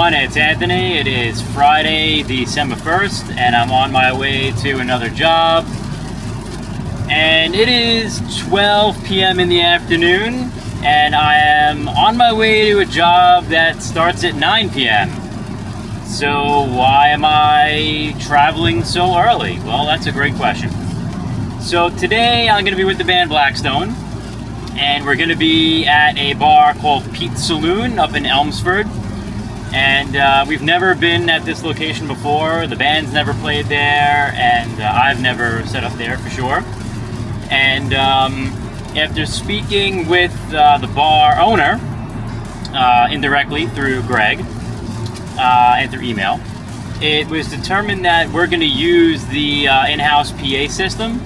everyone, it's Anthony. It is Friday, December 1st, and I'm on my way to another job. And it is 12 p.m. in the afternoon, and I am on my way to a job that starts at 9 p.m. So why am I traveling so early? Well, that's a great question. So today I'm going to be with the band Blackstone, and we're going to be at a bar called Pete's Saloon up in Elmsford. And we've never been at this location before. The band's never played there, and I've never set up there for sure. And after speaking with the bar owner, indirectly through Greg, and through email, it was determined that we're going to use the in-house PA system.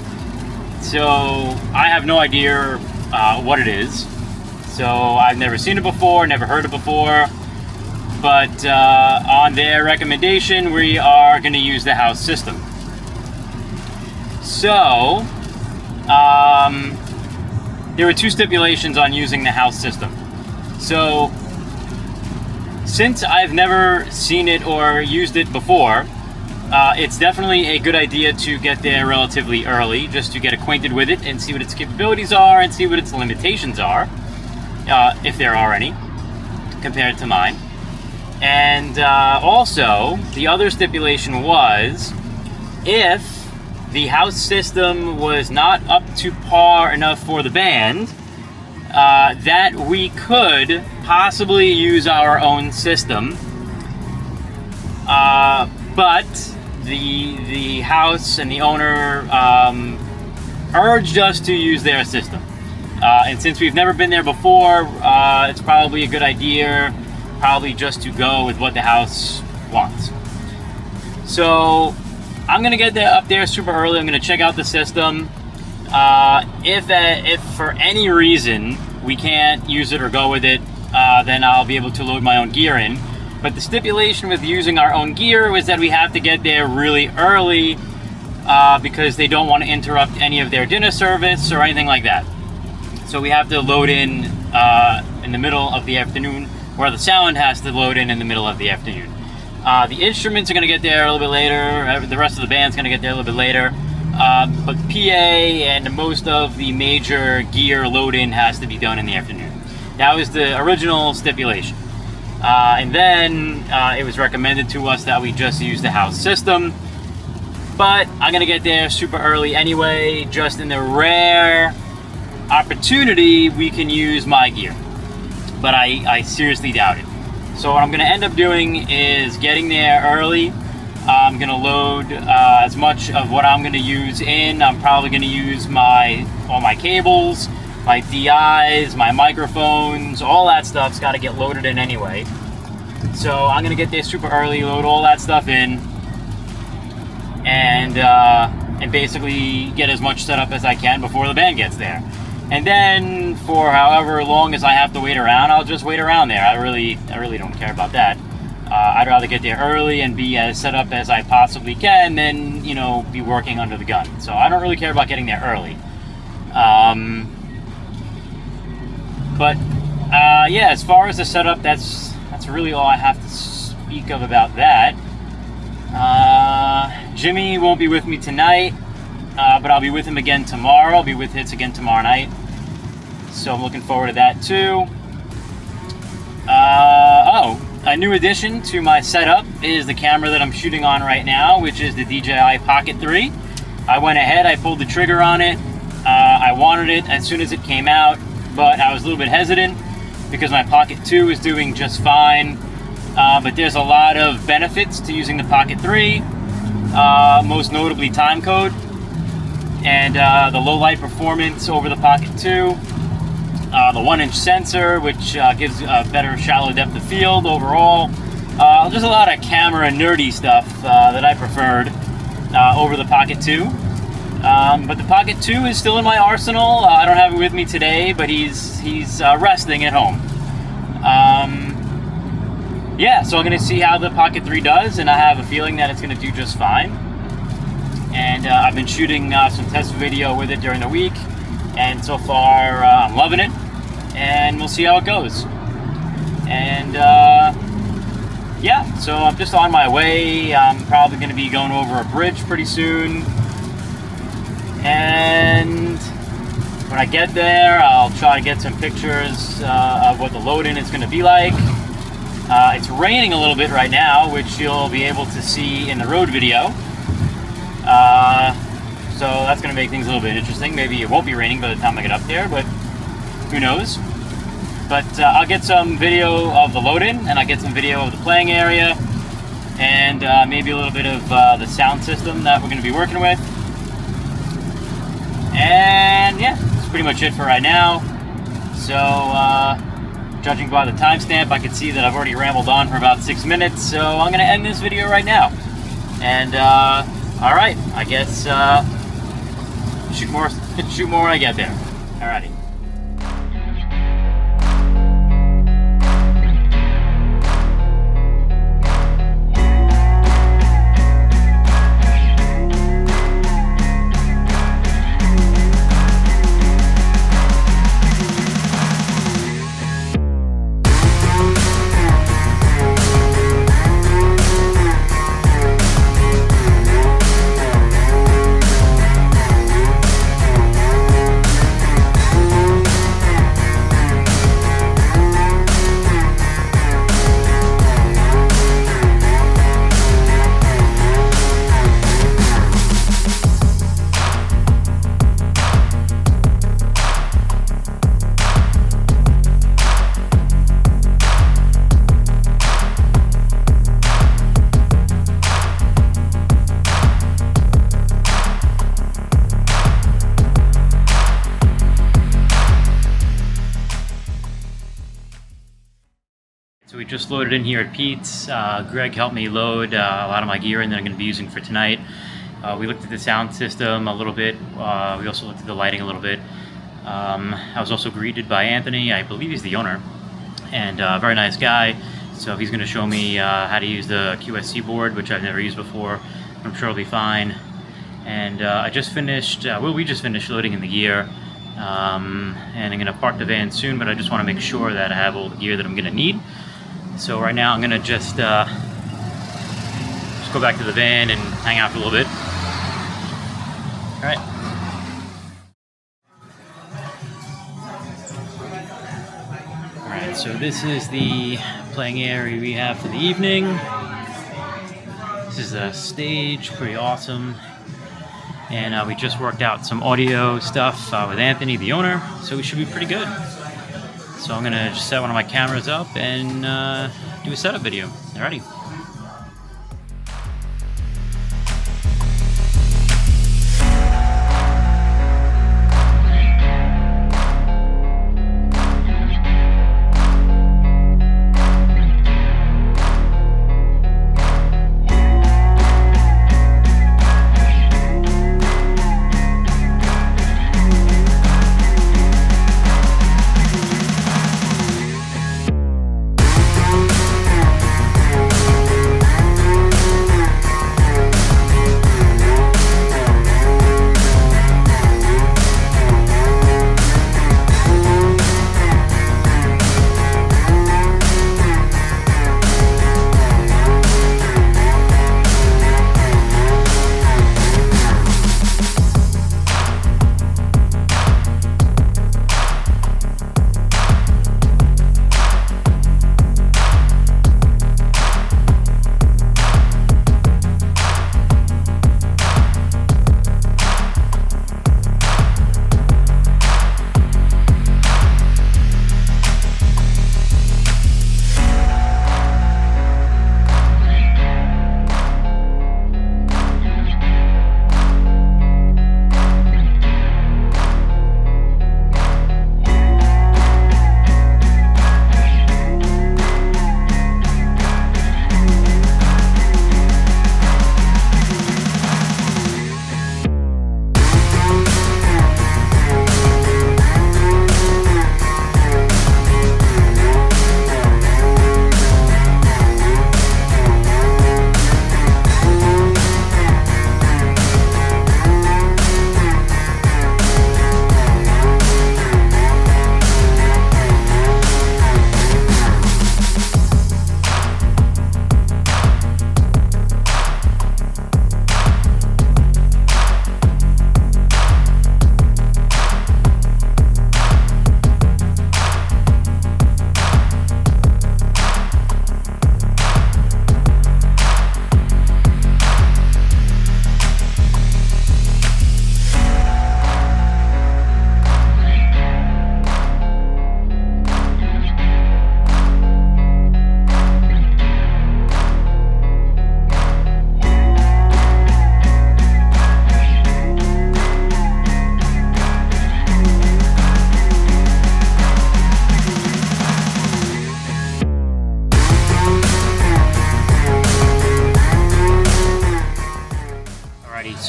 So I have no idea what it is. So I've never seen it before, never heard it before. But on their recommendation, we are going to use the house system. So there were two stipulations on using the house system. So since I've never seen it or used it before, it's definitely a good idea to get there relatively early, just to get acquainted with it and see what its capabilities are and see what its limitations are, if there are any, compared to mine. And also, the other stipulation was, if the house system was not up to par enough for the band, that we could possibly use our own system. But the house and the owner urged us to use their system. And since we've never been there before, it's probably a good idea probably just to go with what the house wants. So I'm gonna get there up there super early. I'm gonna check out the system. If for any reason we can't use it or go with it, then I'll be able to load my own gear in. But the stipulation with using our own gear was that we have to get there really early because they don't want to interrupt any of their dinner service or anything like that. So we have to load in the middle of the afternoon, where the sound has to load in the middle of the afternoon. The instruments are going to get there a little bit later. The rest of the band's going to get there a little bit later. But PA and most of the major gear load-in has to be done in the afternoon. That was the original stipulation. And then it was recommended to us that we just use the house system. But I'm going to get there super early anyway, just in the rare opportunity we can use my gear. But I seriously doubt it. So what I'm going to end up doing is getting there early. I'm going to load as much of what I'm going to use in. I'm probably going to use all my cables, my DIs, my microphones, all that stuff's got to get loaded in anyway. So I'm going to get there super early, load all that stuff in, and basically get as much set up as I can before the band gets there. And then for however long as I have to wait around, I'll just wait around there. I really don't care about that. I'd rather get there early and be as set up as I possibly can than, be working under the gun. So I don't really care about getting there early. Yeah, as far as the setup, that's really all I have to speak of about that. Jimmy won't be with me tonight, but I'll be with him again tomorrow. I'll be with Hits again tomorrow night. So I'm looking forward to that too. A new addition to my setup is the camera that I'm shooting on right now, which is the DJI Pocket 3. I went ahead, I pulled the trigger on it. I wanted it as soon as it came out, but I was a little bit hesitant because my Pocket 2 is doing just fine. But there's a lot of benefits to using the Pocket 3, most notably time code, and the low light performance over the Pocket 2. The 1-inch sensor, which gives a better shallow depth of field overall. Just a lot of camera nerdy stuff that I preferred over the Pocket 2. But the Pocket 2 is still in my arsenal. I don't have it with me today, but he's resting at home. Yeah, so I'm going to see how the Pocket 3 does, and I have a feeling that it's going to do just fine. And I've been shooting some test video with it during the week, and so far I'm loving it, and we'll see how it goes. And yeah, so I'm just on my way. I'm probably going to be going over a bridge pretty soon. And when I get there, I'll try to get some pictures of what the load-in is going to be like. It's raining a little bit right now, which you'll be able to see in the road video. So that's going to make things a little bit interesting. Maybe it won't be raining by the time I get up there, but who knows. But I'll get some video of the load-in, and I'll get some video of the playing area, and maybe a little bit of the sound system that we're going to be working with. And yeah, that's pretty much it for right now. So judging by the timestamp, I can see that I've already rambled on for about 6 minutes, so I'm going to end this video right now. And alright, I guess shoot more when I get there. Alrighty. So we just loaded in here at Pete's. Greg helped me load a lot of my gear in that I'm going to be using for tonight. We looked at the sound system a little bit. We also looked at the lighting a little bit. I was also greeted by Anthony. I believe he's the owner, and a very nice guy. So he's going to show me how to use the QSC board, which I've never used before. I'm sure it'll be fine. And I just finished, we just finished loading in the gear. And I'm going to park the van soon, but I just want to make sure that I have all the gear that I'm going to need. So right now I'm going to just go back to the van and hang out for a little bit. Alright. Alright, so this is the playing area we have for the evening. This is the stage, pretty awesome. And we just worked out some audio stuff with Anthony, the owner, so we should be pretty good. So I'm gonna just set one of my cameras up and do a setup video. Alrighty.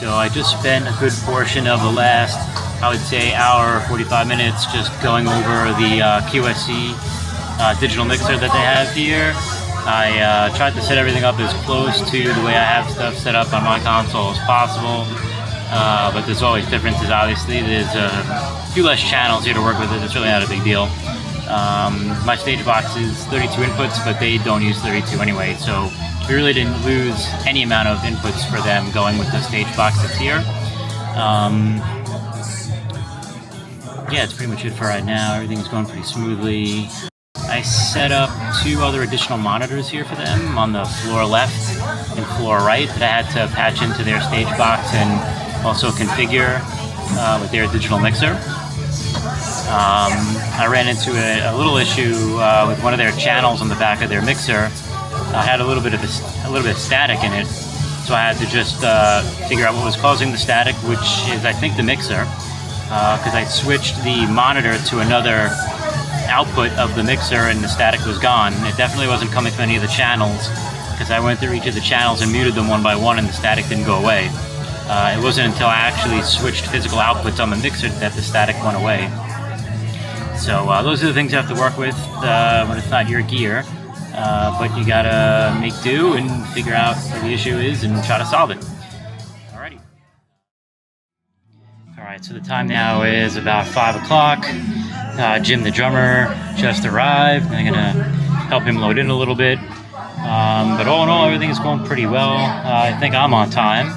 So I just spent a good portion of the last, I would say, hour or 45 minutes just going over the QSC digital mixer that they have here. I tried to set everything up as close to the way I have stuff set up on my console as possible, but there's always differences, obviously. There's a few less channels here to work with. It's really not a big deal. My stage box is 32 inputs, but they don't use 32 anyway, so we really didn't lose any amount of inputs for them going with the stage box that's here. Yeah, it's pretty much it for right now. Everything's going pretty smoothly. I set up 2 other additional monitors here for them on the floor left and floor right that I had to patch into their stage box and also configure with their digital mixer. I ran into a little issue with one of their channels on the back of their mixer. I had a little bit of static in it, so I had to just figure out what was causing the static, which is, I think, the mixer, because I switched the monitor to another output of the mixer and the static was gone. It definitely wasn't coming from any of the channels, because I went through each of the channels and muted them one by one and the static didn't go away. It wasn't until I actually switched physical outputs on the mixer that the static went away. So those are the things you have to work with when it's not your gear, but you gotta make do and figure out what the issue is and try to solve it. Alrighty. Alright, so the time now is about 5 o'clock. Jim the drummer just arrived. I'm gonna help him load in a little bit. But all in all, everything is going pretty well. I think I'm on time.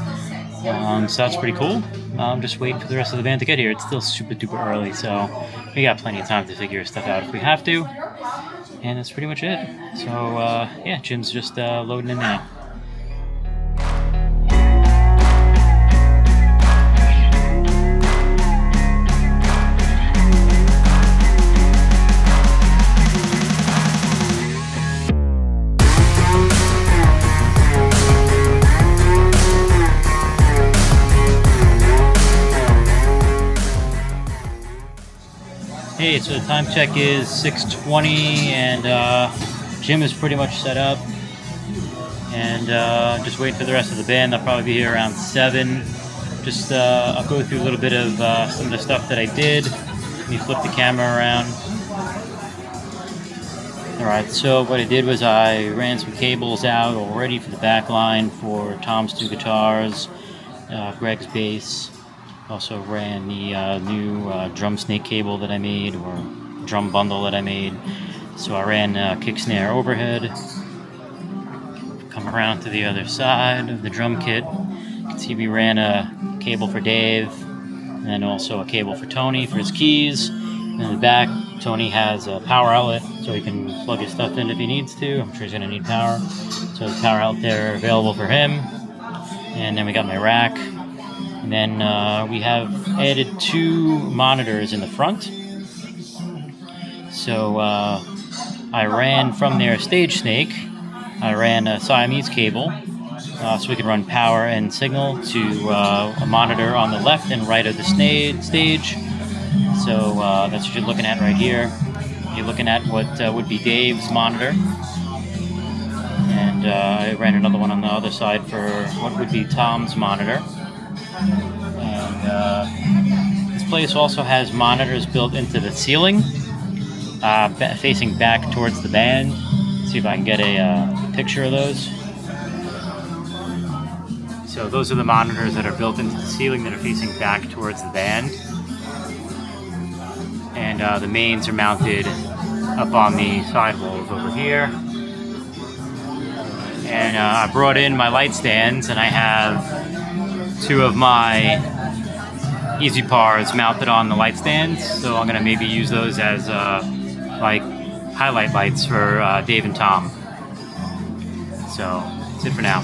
So that's pretty cool. I'm just waiting for the rest of the band to get here. It's still super duper early, so we got plenty of time to figure stuff out if we have to. And that's pretty much it. So yeah, Jim's just loading in now. Hey, so the time check is 6:20 and Jim is pretty much set up and just waiting for the rest of the band. They'll probably be here around 7. Just I'll go through a little bit of some of the stuff that I did. Let me flip the camera around. Alright, so what I did was I ran some cables out already for the back line for Tom's 2 guitars, Greg's bass. Also ran the new drum snake cable that I made, or drum bundle that I made. So I ran kick snare overhead. Come around to the other side of the drum kit. You can see we ran a cable for Dave, and then also a cable for Tony for his keys. And in the back, Tony has a power outlet, so he can plug his stuff in if he needs to. I'm sure he's going to need power. So the power out there available for him. And then we got my rack. And then we have added 2 monitors in the front. So I ran from their stage snake, I ran a Siamese cable so we could run power and signal to a monitor on the left and right of the stage. So that's what you're looking at right here. You're looking at what would be Dave's monitor. And I ran another one on the other side for what would be Tom's monitor. And this place also has monitors built into the ceiling, facing back towards the band. Let's see if I can get a picture of those. So those are the monitors that are built into the ceiling that are facing back towards the band. And the mains are mounted up on the sidewalls over here. And I brought in my light stands, and I have 2 of my Easy Pars mounted on the light stands, so I'm going to maybe use those as like highlight lights for Dave and Tom. So that's it for now.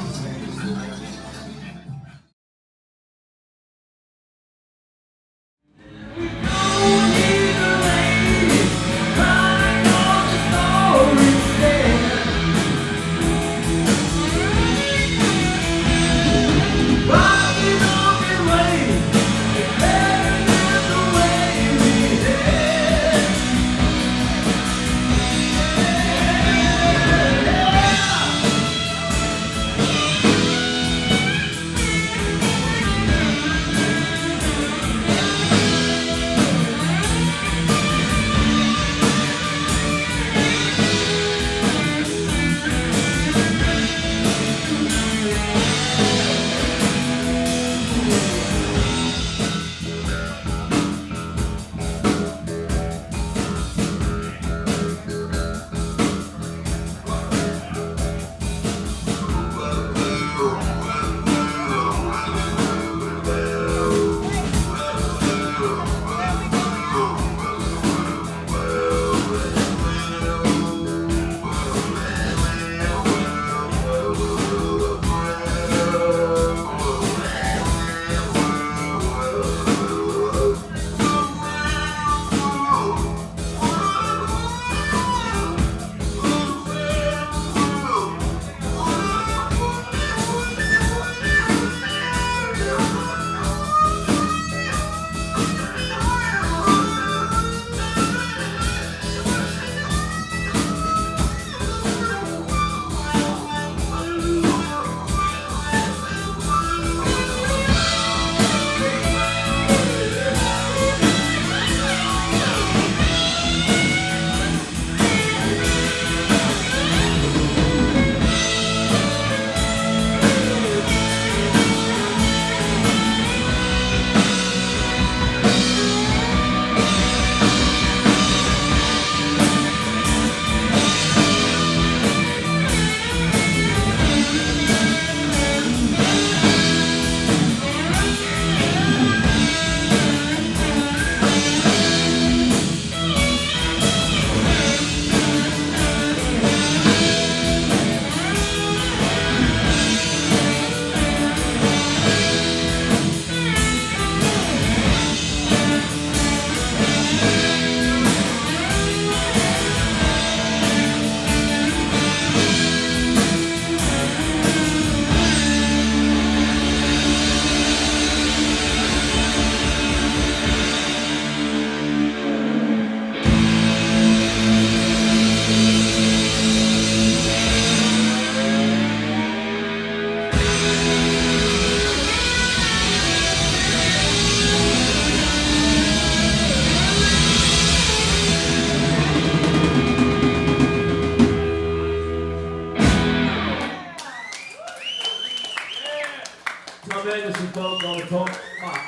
Tremendous vote on the top box.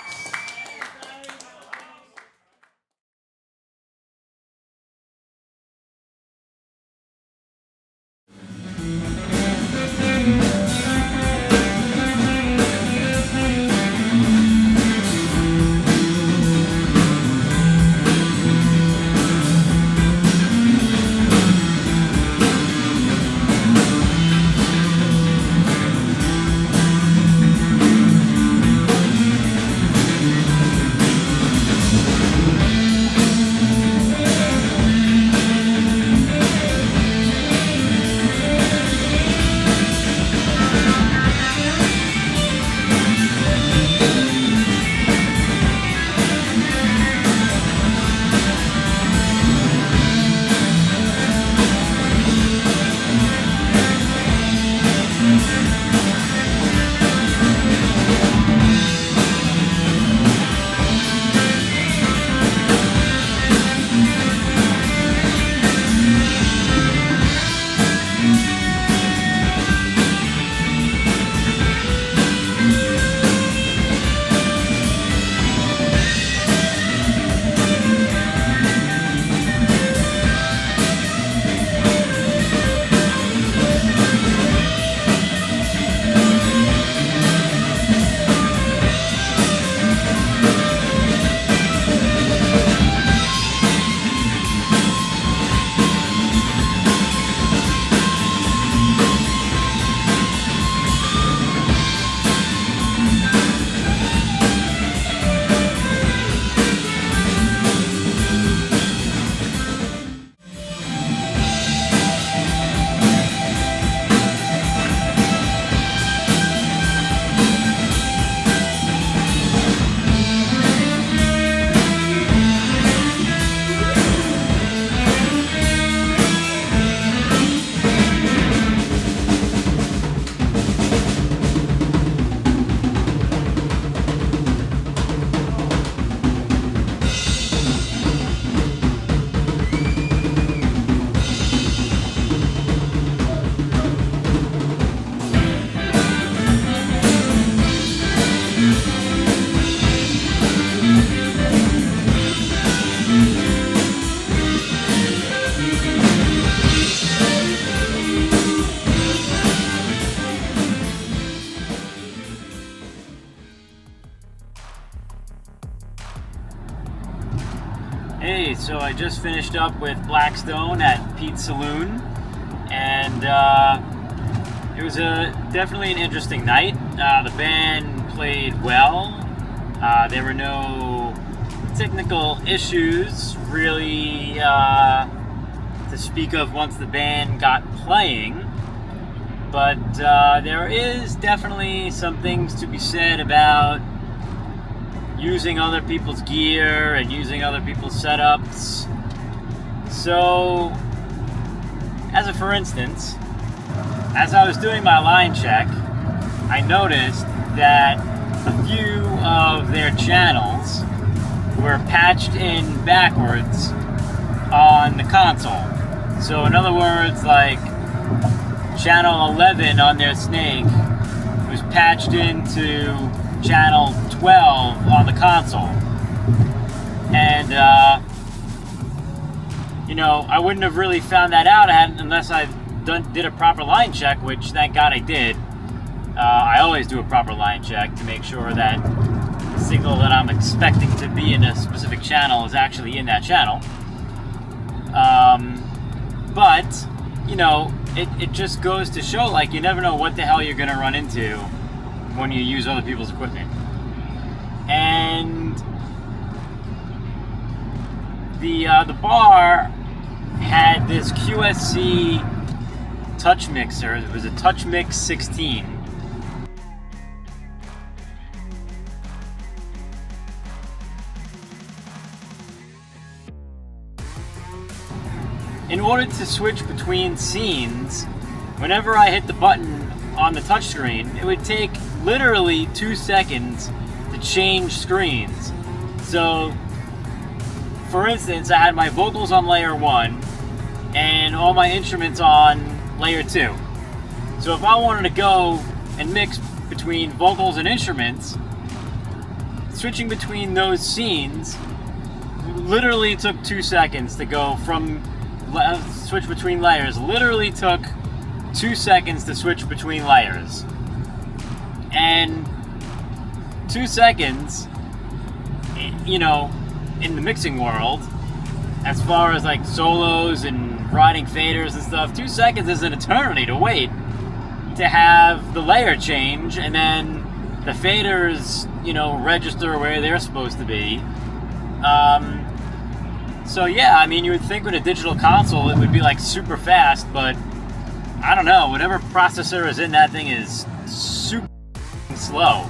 Hey, so I just finished up with Blackstone at Pete's Saloon, and it was definitely an interesting night. The band played well. There were no technical issues really to speak of once the band got playing, but there is definitely some things to be said about using other people's gear and using other people's setups. So, as a for instance, as I was doing my line check, I noticed that a few of their channels were patched in backwards on the console. So in other words, like channel 11 on their Snake was patched into channel 12 on the console. And you know, I wouldn't have really found that out unless I did a proper line check, which thank God I did. I always do a proper line check to make sure that the signal that I'm expecting to be in a specific channel is actually in that channel. But, you know, it just goes to show, like, you never know what the hell you're going to run into when you use other people's equipment. And the bar had this QSC Touchmixer. It was a Touchmix 16. In order to switch between scenes, whenever I hit the button on the touchscreen, it would take literally 2 seconds to change screens. So, for instance, I had my vocals on layer 1 and all my instruments on layer 2. So if I wanted to go and mix between vocals and instruments, switching between those scenes literally took 2 seconds to go from switch between layers. Literally took 2 seconds to switch between layers. And 2 seconds, you know, in the mixing world, as far as like solos and riding faders and stuff, 2 seconds is an eternity to wait to have the layer change and then the faders, you know, register where they're supposed to be. So yeah, I mean, you would think with a digital console it would be like super fast, but I don't know, whatever processor is in that thing is super slow.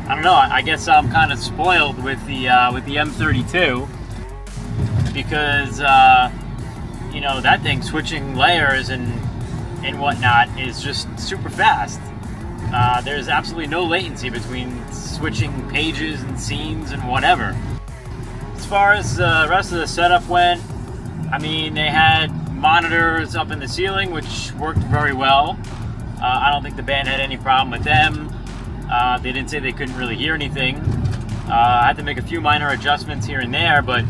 I don't know, I guess I'm kind of spoiled with the M32 because you know, that thing switching layers and whatnot is just super fast. There's absolutely no latency between switching pages and scenes and whatever. As far as the rest of the setup went, I mean, they had monitors up in the ceiling, which worked very well. I don't think the band had any problem with them. They didn't say they couldn't really hear anything. I had to make a few minor adjustments here and there, but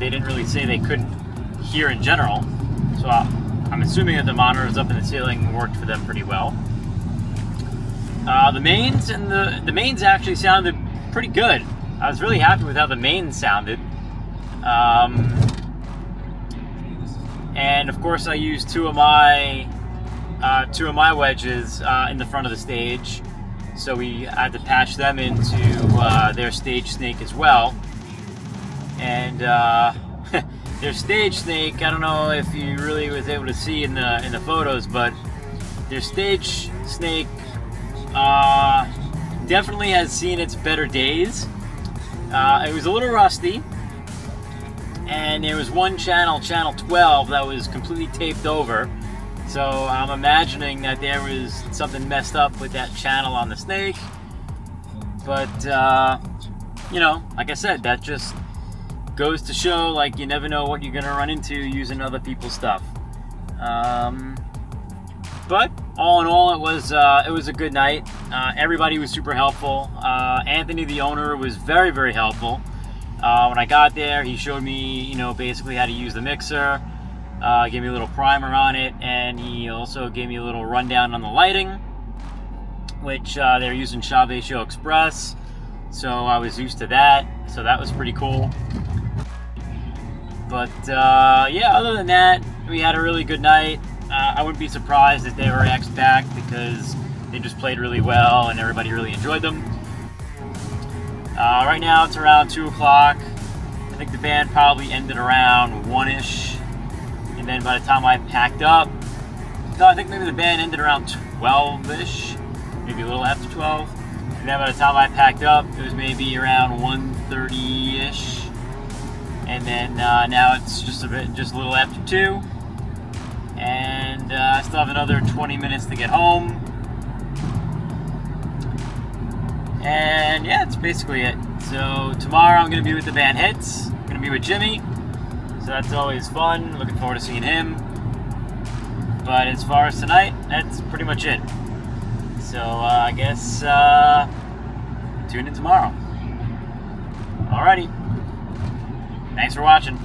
they didn't really say they couldn't hear in general. So I'm assuming that the monitors up in the ceiling worked for them pretty well. The mains and the mains actually sounded pretty good. I was really happy with how the mains sounded. And of course I used two of my wedges in the front of the stage. So we had to patch them into their stage snake as well. And their stage snake, I don't know if you really was able to see in the photos, but their stage snake definitely has seen its better days. It was a little rusty, and there was one channel 12, that was completely taped over. So I'm imagining that there was something messed up with that channel on the snake. But, you know, like I said, that just goes to show, like, you never know what you're gonna run into using other people's stuff. But all in all, it was a good night. Everybody was super helpful. Anthony, the owner, was very, very helpful. When I got there, he showed me, you know, basically how to use the mixer, gave me a little primer on it, and he also gave me a little rundown on the lighting, which they're using Show Express, so I was used to that, so that was pretty cool. But yeah, other than that, we had a really good night. I wouldn't be surprised if they were X back because they just played really well and everybody really enjoyed them. Right now it's around 2 o'clock. I think the band probably ended around 1-ish. And then by the time I packed up, no, I think maybe the band ended around 12-ish, maybe a little after 12. And then by the time I packed up, it was maybe around 1:30-ish. And then now it's just a little after 2. And I still have another 20 minutes to get home. And yeah, that's basically it. So tomorrow I'm going to be with the band Hits. I'm going to be with Jimmy. So that's always fun. Looking forward to seeing him. But as far as tonight, that's pretty much it. So I guess tune in tomorrow. Alrighty. Thanks for watching.